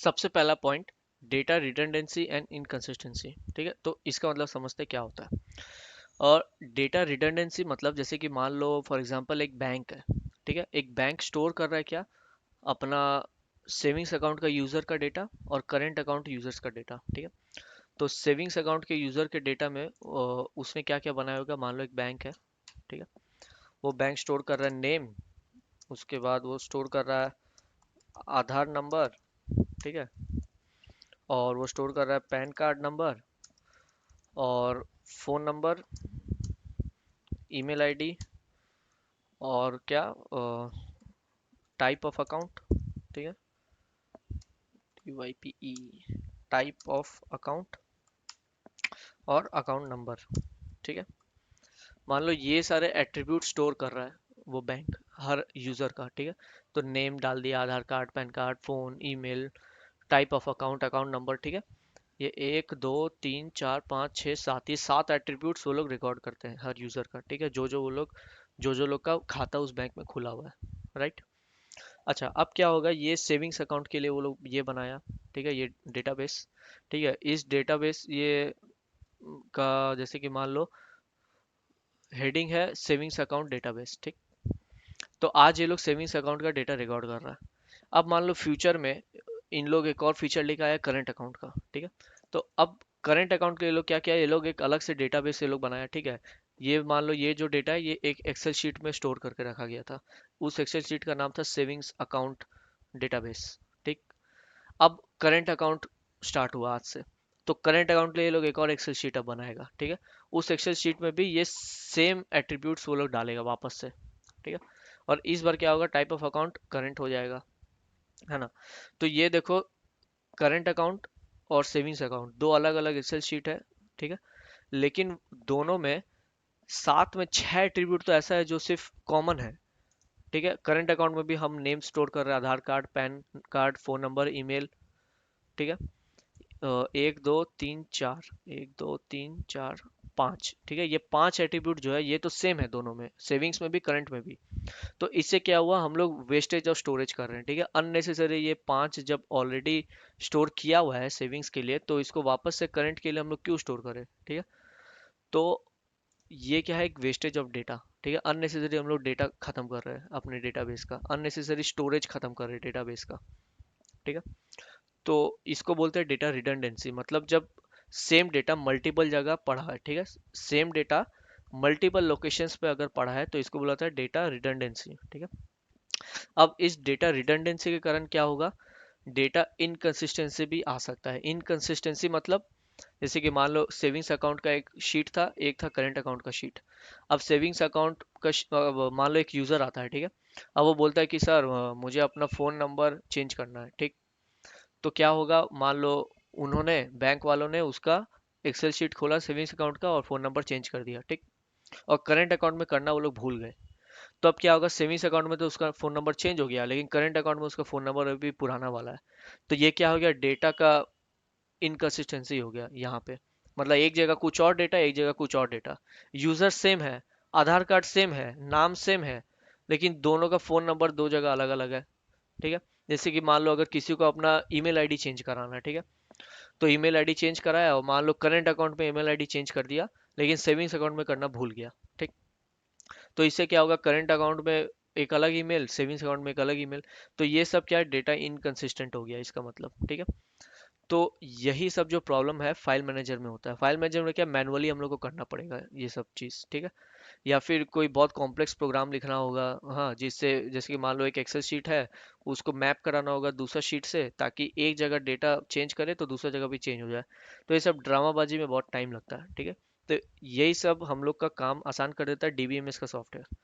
सबसे पहला point, data redundancy and inconsistency. ठीक है, तो इसका मतलब समझते हैं क्या होता है। और डेटा रिडंडेंसी मतलब जैसे कि मान लो फॉर एग्जांपल एक बैंक है। ठीक है, एक बैंक स्टोर कर रहा है क्या, अपना सेविंग्स अकाउंट का यूजर का डेटा और करेंट अकाउंट यूजर्स का डेटा। ठीक है, तो सेविंग्स अकाउंट के यूजर के डेटा में उसने क्या क्या बनाया होगा, मान लो एक बैंक है। ठीक है, वो बैंक स्टोर कर रहा है नेम, उसके बाद वो स्टोर कर रहा है आधार नंबर। ठीक है, और वो स्टोर कर रहा है पैन कार्ड नंबर और फ़ोन नंबर, ईमेल आईडी, और क्या, टाइप ऑफ अकाउंट। ठीक है, TYPE, टाइप ऑफ अकाउंट और अकाउंट नंबर। ठीक है, मान लो ये सारे एट्रीब्यूट स्टोर कर रहा है वो बैंक हर यूज़र का। ठीक है, तो नेम डाल दिया, Aadhaar card, PAN card, phone, email, type of account, account number. ठीक है, ये एक दो तीन चार पाँच छः सात, ये सात एट्रीब्यूट्स वो लोग रिकॉर्ड करते हैं हर यूज़र का। ठीक है, जो वो लोग, जो लोग का खाता उस बैंक में खुला हुआ है। राइट। अच्छा, अब क्या होगा, ये सेविंग्स अकाउंट के लिए वो लोग ये बनाया। ठीक है, ये डेटाबेस। ठीक है, इस डेटाबेस ये का जैसे कि मान लो हेडिंग है सेविंग्स अकाउंट डेटाबेस। ठीक, तो आज ये लोग सेविंग्स अकाउंट का डेटा रिकॉर्ड कर रहा है। अब मान लो फ्यूचर में इन लोग एक और फीचर लेकर आया करंट अकाउंट का। ठीक है, तो अब करंट अकाउंट के ये लोग क्या किया, ये लोग एक अलग से डेटाबेस ये लोग बनाया। ठीक है, ये मान लो ये जो डेटा है ये एक एक्सेल शीट में स्टोर करके रखा गया था। उस एक्सेल शीट का नाम था सेविंग्स अकाउंट डेटाबेस। ठीक, अब करंट अकाउंट स्टार्ट हुआ आज से, तो करंट अकाउंट के लिए ये लोग एक और एक्सेल शीट अब बनाएगा। ठीक है, उस एक्सेल शीट में भी ये सेम एट्रीब्यूट्स वो लोग डालेगा वापस से। ठीक है, और इस बार क्या होगा, टाइप ऑफ अकाउंट करंट हो जाएगा, है ना। तो ये देखो, करंट अकाउंट और सेविंग्स अकाउंट दो अलग अलग एक्सेल शीट है। ठीक है, लेकिन दोनों में साथ में छह एट्रीब्यूट तो ऐसा है जो सिर्फ कॉमन है। ठीक है, करंट अकाउंट में भी हम नेम स्टोर कर रहे हैं, Aadhaar card, PAN card, phone number, email. ठीक है, एक दो तीन चार, एक दो तीन चार पाँच। ठीक है, ये पांच एट्रीब्यूट जो है ये तो सेम है दोनों में, सेविंग्स में भी करंट में भी। तो इससे क्या हुआ, हम लोग वेस्टेज ऑफ स्टोरेज कर रहे हैं। ठीक है, अननेसेसरी ये पांच जब ऑलरेडी स्टोर किया हुआ है सेविंग्स के लिए, तो इसको वापस से करंट के लिए हम लोग क्यों स्टोर करें। ठीक है, तो ये क्या है, एक वेस्टेज ऑफ डेटा। ठीक है, अननेसेसरी हम लोग डेटा खत्म कर रहे हैं अपने डेटाबेस का, अननेसेसरी स्टोरेज खत्म कर रहे हैं डेटाबेस का। ठीक है, तो इसको बोलते हैं डेटा रिडंडेंसी, मतलब जब सेम डेटा मल्टीपल जगह पड़ा है। ठीक है, सेम डेटा मल्टीपल लोकेशंस पे अगर पड़ा है तो इसको बुलाता है डेटा रिडंडेंसी। ठीक है, अब इस डेटा रिडंडेंसी के कारण क्या होगा, डेटा इनकंसिस्टेंसी भी आ सकता है। इनकंसिस्टेंसी मतलब जैसे कि मान लो सेविंग्स अकाउंट का एक शीट था, एक था करंट अकाउंट का शीट। अब सेविंग्स अकाउंट का मान लो एक यूजर आता है। ठीक है, अब वो बोलता है कि सर मुझे अपना फ़ोन नंबर चेंज करना है। ठीक, तो क्या होगा, मान लो उन्होंने बैंक वालों ने उसका एक्सेल शीट खोला सेविंग्स अकाउंट का और फ़ोन नंबर चेंज कर दिया। ठीक, और करंट अकाउंट में करना वो लोग भूल गए। तो अब क्या होगा, सेविंग्स अकाउंट में तो उसका फ़ोन नंबर चेंज हो गया, लेकिन करंट अकाउंट में उसका फ़ोन नंबर अभी पुराना वाला है। तो ये क्या हो गया, डेटा का इनकंसिस्टेंसी हो गया यहाँ पे। मतलब एक जगह कुछ और डेटा, एक जगह कुछ और डेटा, यूजर सेम है, आधार कार्ड सेम है, नाम सेम है, लेकिन दोनों का फ़ोन नंबर दो जगह अलग अलग है। ठीक है, जैसे कि मान लो अगर किसी को अपना ईमेल आईडी चेंज कराना है। ठीक है, तो ईमेल आईडी चेंज कराया और मान लो करंट अकाउंट में ईमेल आईडी चेंज कर दिया, लेकिन सेविंग्स अकाउंट में करना भूल गया। ठीक, तो इससे क्या होगा, करंट अकाउंट में एक अलग ईमेल, सेविंग्स अकाउंट में एक अलग ईमेल। तो ये सब क्या है, डेटा इनकंसिस्टेंट हो गया इसका मतलब। ठीक है, तो यही सब जो प्रॉब्लम है फाइल मैनेजर में होता है। फाइल मैनेजर में क्या, मैनुअली हम लोग को करना पड़ेगा ये सब चीज़। ठीक है, या फिर कोई बहुत कॉम्प्लेक्स प्रोग्राम लिखना होगा, हाँ, जिससे जैसे कि मान लो एक एक्सेल शीट है, उसको मैप कराना होगा दूसरा शीट से, ताकि एक जगह डेटा चेंज करे तो दूसरा जगह भी चेंज हो जाए। तो ये सब ड्रामाबाजी में बहुत टाइम लगता है। ठीक है, तो यही सब हम लोग का काम आसान कर देता है डीबीएमएस का सॉफ्टवेयर।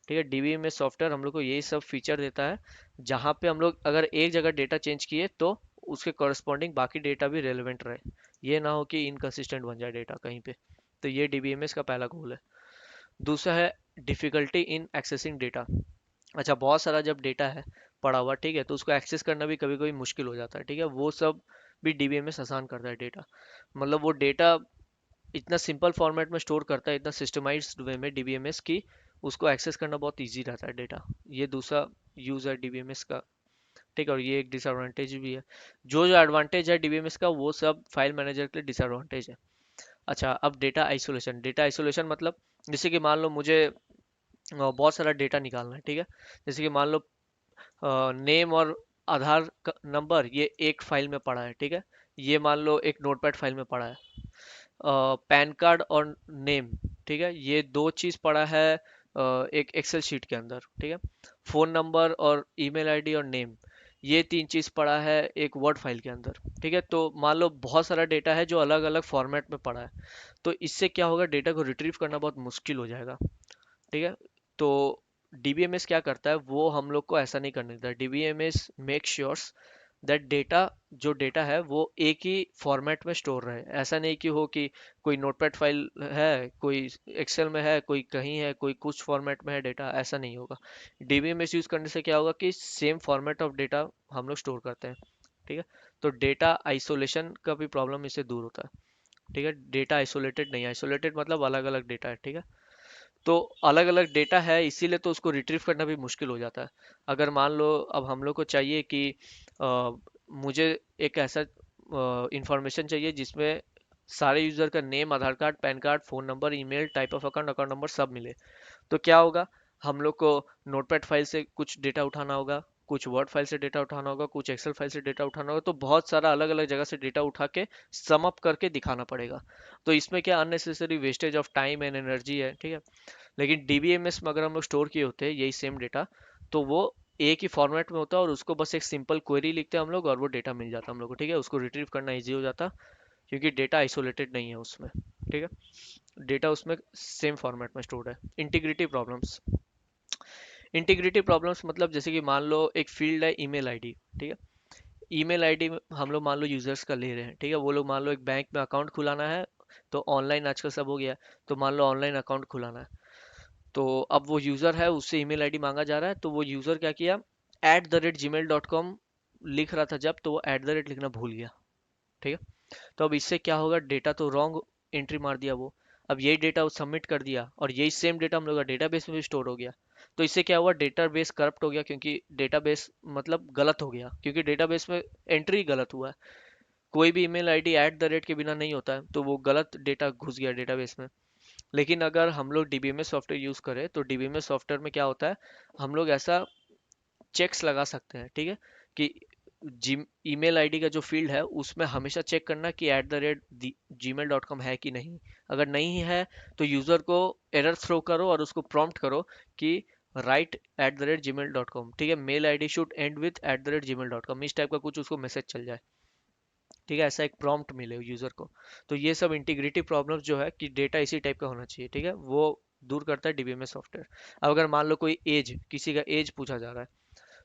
ठीक है, डीबीएमएस सॉफ्टवेयर हम लोग को यही सब फीचर देता है, जहाँ पे हम लोग अगर एक जगह डेटा चेंज किए तो उसके कॉरस्पॉन्डिंग बाकी डेटा भी रेलेवेंट रहे, ये ना हो कि इनकंसिस्टेंट बन जाए डेटा कहीं पे। तो ये डीबीएमएस का पहला गोल है। दूसरा है डिफिकल्टी इन एक्सेसिंग डेटा। अच्छा, बहुत सारा जब डेटा है पड़ा हुआ, ठीक है, तो उसको एक्सेस करना भी कभी कभी मुश्किल हो जाता है। ठीक है, वो सब भी डीबीएमएस आसान करता है डेटा। मतलब वो डेटा इतना सिंपल फॉर्मेट में स्टोर करता है, इतना सिस्टमाइज्ड वे में डीबीएमएस की, उसको एक्सेस करना बहुत इजी रहता है डेटा। ये दूसरा यूज़ है डीबीएमएस का। ठीक है, और ये एक डिसएडवांटेज भी है। जो जो एडवांटेज है डीबीएमएस का वो सब फाइल मैनेजर के लिए डिसएडवांटेज है। अच्छा, अब डेटा आइसोलेशन। डेटा आइसोलेशन मतलब जैसे कि मान लो मुझे बहुत सारा डेटा निकालना है, ठीक है। जैसे कि मान लो नेम और आधार नंबर ये एक फाइल में पड़ा है, ठीक है। ये मान लो एक नोटपैड फाइल में पड़ा है। पैन कार्ड और नेम, ठीक है, ये दो चीज पड़ा है एक एक्सेल शीट के अंदर, ठीक है। फोन नंबर और ईमेल आईडी और नेम, ये तीन चीज पड़ा है एक वर्ड फाइल के अंदर, ठीक है। तो मान लो बहुत सारा डेटा है जो अलग अलग फॉर्मेट में पड़ा है। तो इससे क्या होगा, डेटा को रिट्रीव करना बहुत मुश्किल हो जाएगा, ठीक है। तो डीबीएमएस क्या करता है, वो हम लोग को ऐसा नहीं करने देता। डीबीएमएस मेक श्योर्स दैट डेटा, जो डेटा है वो एक ही फॉर्मेट में स्टोर रहे। ऐसा नहीं कि हो कि कोई नोटपैड फाइल है, कोई एक्सेल में है, कोई कहीं है, कोई कुछ फॉर्मेट में है डेटा, ऐसा नहीं होगा। डीबीएमएस यूज करने से क्या होगा कि सेम फॉर्मेट ऑफ डेटा हम लोग स्टोर करते हैं, ठीक है। तो डेटा आइसोलेशन का भी प्रॉब्लम इससे दूर होता है, ठीक है। डेटा आइसोलेटेड नहीं, आइसोलेटेड मतलब अलग अलग डेटा है, ठीक है। तो अलग अलग डेटा है इसीलिए तो उसको रिट्रीव करना भी मुश्किल हो जाता है। अगर मान लो अब हम लोग को चाहिए कि मुझे एक ऐसा इंफॉर्मेशन चाहिए जिसमें सारे यूजर का name, Aadhaar card, PAN card, phone number, email, type of account, account number सब मिले। तो क्या होगा, हम लोग को नोटपैड फाइल से कुछ डेटा उठाना होगा, कुछ वर्ड फाइल से डेटा उठाना होगा, कुछ एक्सेल फाइल से डेटा उठाना होगा। तो बहुत सारा अलग अलग जगह से डेटा उठा के सम अप करके दिखाना पड़ेगा। तो इसमें क्या unnecessary wastage of time and energy है, ठीक है। लेकिन डीबीएमएस में अगर हम लोग स्टोर किए होते हैं यही सेम डेटा, तो वो एक ही फॉर्मेट में होता है और उसको बस एक सिंपल क्वेरी लिखते हैं हम लोग और वो डेटा मिल जाता है हम लोग को, ठीक है। उसको रिट्रीव करना इजी हो जाता, क्योंकि डेटा आइसोलेटेड नहीं है उसमें, ठीक है। डेटा उसमें सेम फॉर्मेट में स्टोर्ड है। Integrity problems. इंटीग्रिटी प्रॉब्लम्स मतलब जैसे कि मान लो एक फील्ड है ईमेल आईडी, ठीक है। ईमेल आईडी हम लोग मान लो यूजर्स का ले रहे हैं, ठीक है। वो लोग मान लो एक बैंक में अकाउंट खुलाना है, तो ऑनलाइन आजकल सब हो गया है, तो मान लो ऑनलाइन अकाउंट खुलाना है। तो अब वो यूज़र है, उससे ईमेल आईडी मांगा जा रहा है, तो वो यूज़र क्या किया, @gmail.com लिख रहा था जब, तो वो @ लिखना भूल गया, ठीक है। तो अब इससे क्या होगा, डेटा तो रॉन्ग एंट्री मार दिया वो। अब यही डेटा वो सबमिट कर दिया और यही सेम डेटा हम लोग का डेटाबेस में भी स्टोर हो गया। तो इससे क्या हुआ, डेटाबेस करप्ट हो गया, क्योंकि डेटाबेस मतलब गलत हो गया, क्योंकि डेटाबेस में एंट्री गलत हुआ है। कोई भी ईमेल आईडी @ के बिना नहीं होता है, तो वो गलत डेटा घुस गया डेटाबेस में। लेकिन अगर हम लोग डीबीएमएस सॉफ्टवेयर यूज़ करें तो डीबीएमएस सॉफ्टवेयर में क्या होता है, हम लोग ऐसा चेक्स लगा सकते हैं, ठीक है, कि जी ईमेल आईडी का जो फील्ड है उसमें हमेशा चेक करना कि @gmail.com है कि नहीं। अगर नहीं है तो यूज़र को एरर थ्रो करो और उसको प्रॉम्प्ट करो कि राइट @gmail.com, ठीक है। Mail ID should end with @gmail.com, इस टाइप का कुछ उसको मैसेज चल जाए, ठीक है। ऐसा एक प्रॉम्प्ट मिले यूजर को। तो ये सब इंटीग्रिटी प्रॉब्लम्स जो है कि डेटा इसी टाइप का होना चाहिए, ठीक है, वो दूर करता है डीबीएमएस सॉफ्टवेयर। अब अगर मान लो कोई एज, किसी का एज पूछा जा रहा है,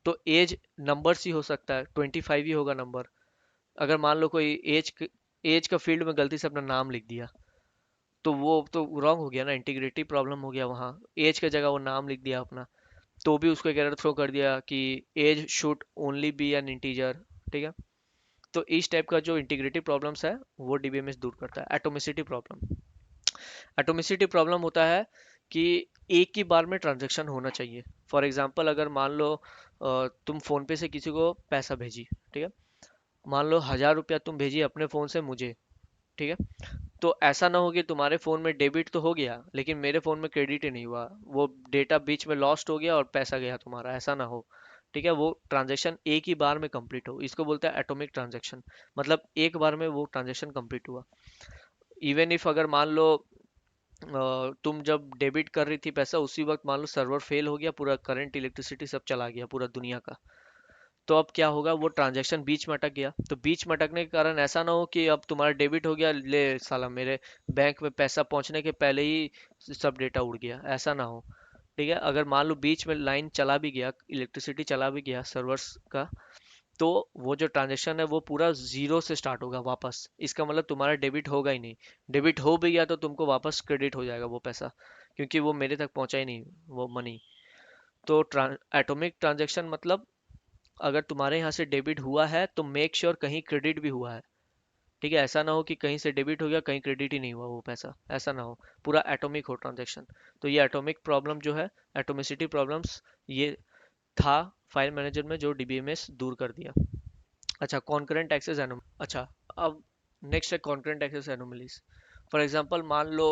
तो एज नंबर्स ही हो सकता है, 25 ही होगा नंबर। अगर मान लो कोई एज का फील्ड में गलती से अपना नाम लिख दिया, तो वो तो रॉन्ग हो गया ना, इंटीग्रिटी प्रॉब्लम हो गया वहाँ। एज की जगह वो नाम लिख दिया अपना, तो भी उसको एक एरर थ्रो कर दिया कि age should only be an integer, ठीक है। तो इस टाइप का जो इंटीग्रिटी प्रॉब्लम्स है वो डीबीएमएस दूर करता है। Atomicity problem. एटोमिसिटी प्रॉब्लम होता है कि एक ही बार में ट्रांजैक्शन होना चाहिए। फॉर एग्जांपल अगर मान लो तुम फोन पे से किसी को पैसा भेजी, ठीक है। मान लो 1000 रुपया तुम भेजी अपने फ़ोन से मुझे, ठीक है। तो ऐसा ना हो कि तुम्हारे फ़ोन में डेबिट तो हो गया लेकिन मेरे फ़ोन में क्रेडिट ही नहीं हुआ, वो डेटा बीच में लॉस्ट हो गया और पैसा गया तुम्हारा, ऐसा ना हो, ठीक है। वो ट्रांजैक्शन एक ही बार में कंप्लीट हो, इसको बोलते हैं एटॉमिक ट्रांजैक्शन। मतलब एक बार में वो ट्रांजैक्शन कंप्लीट हुआ। इवन इफ अगर मान लो तुम जब डेबिट कर रही थी पैसा, उसी वक्त मान लो सर्वर फेल हो गया, पूरा करंट इलेक्ट्रिसिटी सब चला गया पूरा दुनिया का, तो अब क्या होगा, वो ट्रांजैक्शन बीच में अटक गया। तो बीच में अटकने के कारण ऐसा ना हो कि अब तुम्हारा डेबिट हो गया, ले साला मेरे बैंक में पैसा पहुंचने के पहले ही सब डेटा उड़ गया, ऐसा ना हो, ठीक है। अगर मान लो बीच में लाइन चला भी गया, इलेक्ट्रिसिटी चला भी गया सर्वर्स का, तो वो जो ट्रांजेक्शन है वो पूरा जीरो से स्टार्ट होगा वापस। इसका मतलब तुम्हारा डेबिट होगा ही नहीं। डेबिट हो भी गया तो तुमको वापस क्रेडिट हो जाएगा वो पैसा, क्योंकि वो मेरे तक पहुंचा ही नहीं वो मनी। तो एटॉमिक ट्रांजेक्शन मतलब अगर तुम्हारे यहाँ से डेबिट हुआ है तो मेक श्योर कहीं क्रेडिट भी हुआ है, ठीक है। ऐसा ना हो कि कहीं से डेबिट हो गया कहीं क्रेडिट ही नहीं हुआ वो पैसा, ऐसा ना हो, पूरा एटॉमिक हो ट्रांजेक्शन। तो ये एटॉमिक प्रॉब्लम जो है, एटोमिसिटी प्रॉब्लम्स, ये था फाइल मैनेजर में जो डीबीएमएस दूर कर दिया। अच्छा, कॉन्करेंट एक्सेस एनोमली। अच्छा, अब नेक्स्ट है concurrent access anomalies. For example मान लो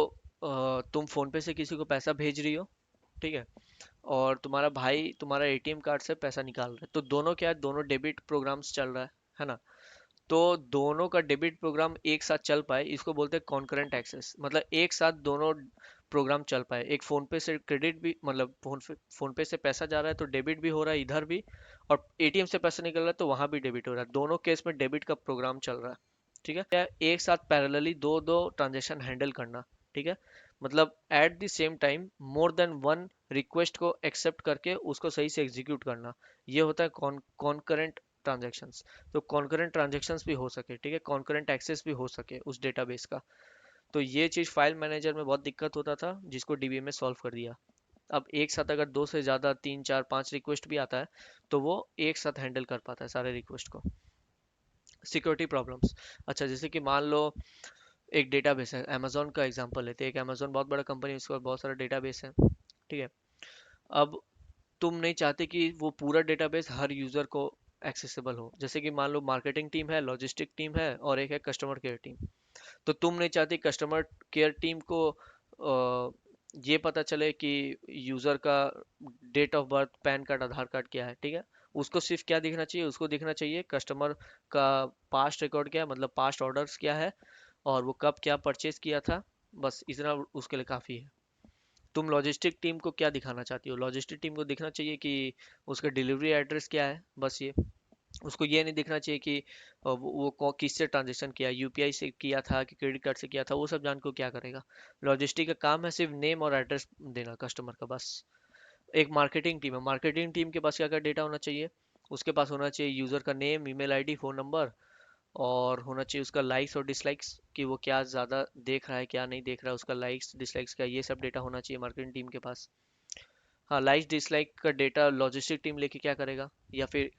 तुम फोन पे से किसी को पैसा भेज रही हो, ठीक है, और तुम्हारा भाई तुम्हारा एटीएम कार्ड से पैसा निकाल रहा है, तो दोनों क्या है, दोनों डेबिट प्रोग्राम्स चल रहा है ना। तो दोनों का डेबिट प्रोग्राम एक साथ चल पाए, इसको बोलते हैं कॉन्करेंट एक्सेस। मतलब एक साथ दोनों प्रोग्राम चल पाए, एक फोन पे से क्रेडिट भी, मतलब फोन पे से पैसा जा रहा है तो डेबिट भी हो रहा है इधर भी, और एटीएम से पैसा निकल रहा है तो वहां भी डेबिट हो रहा है, दोनों केस में डेबिट का प्रोग्राम चल रहा है। ठीक है, या एक साथ पैरेलली दो दो ट्रांजेक्शन हैंडल करना। ठीक है, मतलब at the same time more than one request को एक्सेप्ट करके उसको सही से एग्जीक्यूट करना, ये होता है कॉन्करेंट ट्रांजेक्शंस। तो कॉन्करेंट ट्रांजेक्शन्स भी हो सके, ठीक है, कॉन्करेंट एक्सेस भी हो सके उस डेटाबेस का। तो ये चीज़ फाइल मैनेजर में बहुत दिक्कत होता था, जिसको डीबीएम में सॉल्व कर दिया। अब एक साथ अगर दो से ज़्यादा, तीन चार पांच रिक्वेस्ट भी आता है, तो वो एक साथ हैंडल कर पाता है सारे रिक्वेस्ट को। Security problems. अच्छा, जैसे कि मान लो एक डेटाबेस है, अमेजोन का एग्जांपल लेते हैं। एक अमेजोन बहुत बड़ा कंपनी है, उसके पास बहुत सारा डेटाबेस है, ठीक है। अब तुम नहीं चाहते कि वो पूरा डेटाबेस हर यूजर को एक्सेसिबल हो। जैसे कि मान लो मार्केटिंग टीम है, लॉजिस्टिक टीम है, और एक है कस्टमर केयर टीम। तो तुम नहीं चाहती कस्टमर केयर टीम को ये पता चले कि यूजर का date of birth, PAN card, Aadhaar card क्या है, ठीक है। उसको सिर्फ क्या दिखना चाहिए, उसको दिखना चाहिए कस्टमर का पास्ट रिकॉर्ड क्या है, मतलब पास्ट ऑर्डर्स क्या है, और वो कब क्या परचेज किया था। बस इतना उसके लिए काफ़ी है। तुम लॉजिस्टिक टीम को क्या दिखाना चाहती हो, लॉजिस्टिक टीम को दिखना चाहिए कि उसका डिलीवरी एड्रेस क्या है, बस ये। उसको ये नहीं दिखना चाहिए कि किससे ट्रांजेक्शन किया, यूपीआई से किया था कि क्रेडिट कार्ड से किया था, वो सब जान को क्या करेगा। लॉजिस्टिक का काम है सिर्फ नेम और एड्रेस देना कस्टमर का, बस। एक मार्केटिंग टीम है, मार्केटिंग टीम के पास क्या क्या डेटा होना चाहिए, उसके पास होना चाहिए यूज़र का name, email ID, phone number, और होना चाहिए उसका लाइक्स और डिसलाइक्स, कि वो क्या ज़्यादा देख रहा है क्या नहीं देख रहा है, उसका लाइक्स डिसलाइक्स क्या, ये सब डेटा होना चाहिए मार्केटिंग टीम के पास। हाँ, लाइक डिसलाइक का डेटा लॉजिस्टिक टीम लेके क्या करेगा, या फिर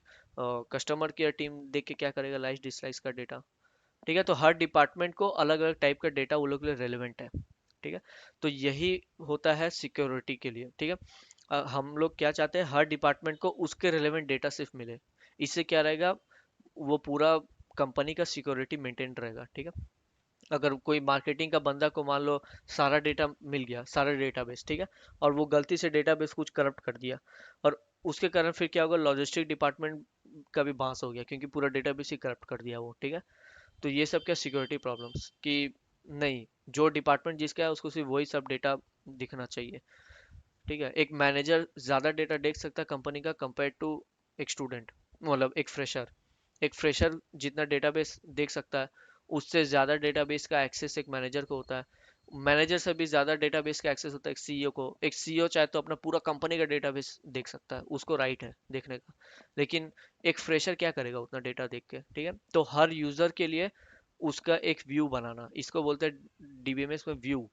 कस्टमर केयर टीम देख के क्या करेगा लाइक डिसलाइक्स का डेटा। ठीक है, तो हर डिपार्टमेंट को अलग अलग टाइप का डेटा वो लोग के लिए रेलिवेंट है। ठीक है, तो यही होता है सिक्योरिटी के लिए। ठीक है, हम लोग क्या चाहते हैं, हर डिपार्टमेंट को उसके रेलेवेंट डेटा सिर्फ मिले। इससे क्या रहेगा, वो पूरा कंपनी का सिक्योरिटी मेंटेन रहेगा। ठीक है, अगर कोई मार्केटिंग का बंदा को मान लो सारा डेटा मिल गया, सारा डेटाबेस, ठीक है, और वो गलती से डेटाबेस कुछ करप्ट कर दिया, और उसके कारण फिर क्या होगा, लॉजिस्टिक डिपार्टमेंट का भी बांस हो गया, क्योंकि पूरा डेटाबेस ही करप्ट कर दिया वो। ठीक है, तो ये सब क्या सिक्योरिटी प्रॉब्लम्स कि नहीं, जो डिपार्टमेंट जिसका है उसको सिर्फ वही सब डेटा दिखना चाहिए। ठीक है, एक मैनेजर ज़्यादा डेटा देख सकता है कंपनी का कंपेयर टू एक स्टूडेंट, मतलब एक फ्रेशर। एक फ्रेशर जितना डेटाबेस देख सकता है, उससे ज़्यादा डेटाबेस का एक्सेस एक मैनेजर को होता है। मैनेजर से भी ज़्यादा डेटाबेस का एक्सेस होता है एक सीईओ को। एक सीईओ चाहे तो अपना पूरा कंपनी का डेटाबेस देख सकता है, उसको राइट है देखने का। लेकिन एक फ्रेशर क्या करेगा उतना डेटा देख के। ठीक है, तो हर यूज़र के लिए उसका एक व्यू बनाना, इसको बोलते हैं डीबीएमएस में व्यू।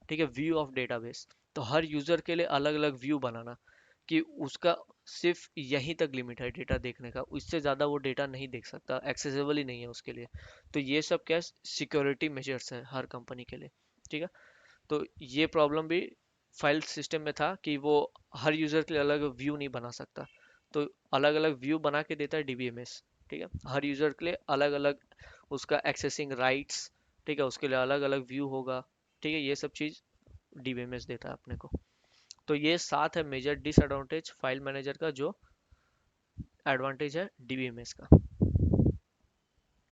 ठीक है, व्यू ऑफ डेटाबेस। तो हर यूज़र के लिए अलग अलग व्यू बनाना, कि उसका सिर्फ यहीं तक लिमिट है डेटा देखने का, उससे ज़्यादा वो डेटा नहीं देख सकता, एक्सेसिबल ही नहीं है उसके लिए। तो ये सब क्या सिक्योरिटी मेजर्स है हर कंपनी के लिए। ठीक है, तो ये प्रॉब्लम भी फाइल सिस्टम में था कि वो हर यूज़र के लिए अलग व्यू नहीं बना सकता। तो अलग अलग व्यू बना के देता है डीबीएमएस। ठीक है, हर यूज़र के लिए अलग अलग उसका एक्सेसिंग राइट्स, ठीक है, उसके लिए अलग अलग व्यू होगा। ठीक है, ये सब चीज़ डीबीएमएस देता है अपने को। तो ये सात है मेजर डिसएडवांटेज फाइल मैनेजर का, जो एडवांटेज है डीबीएमएस का।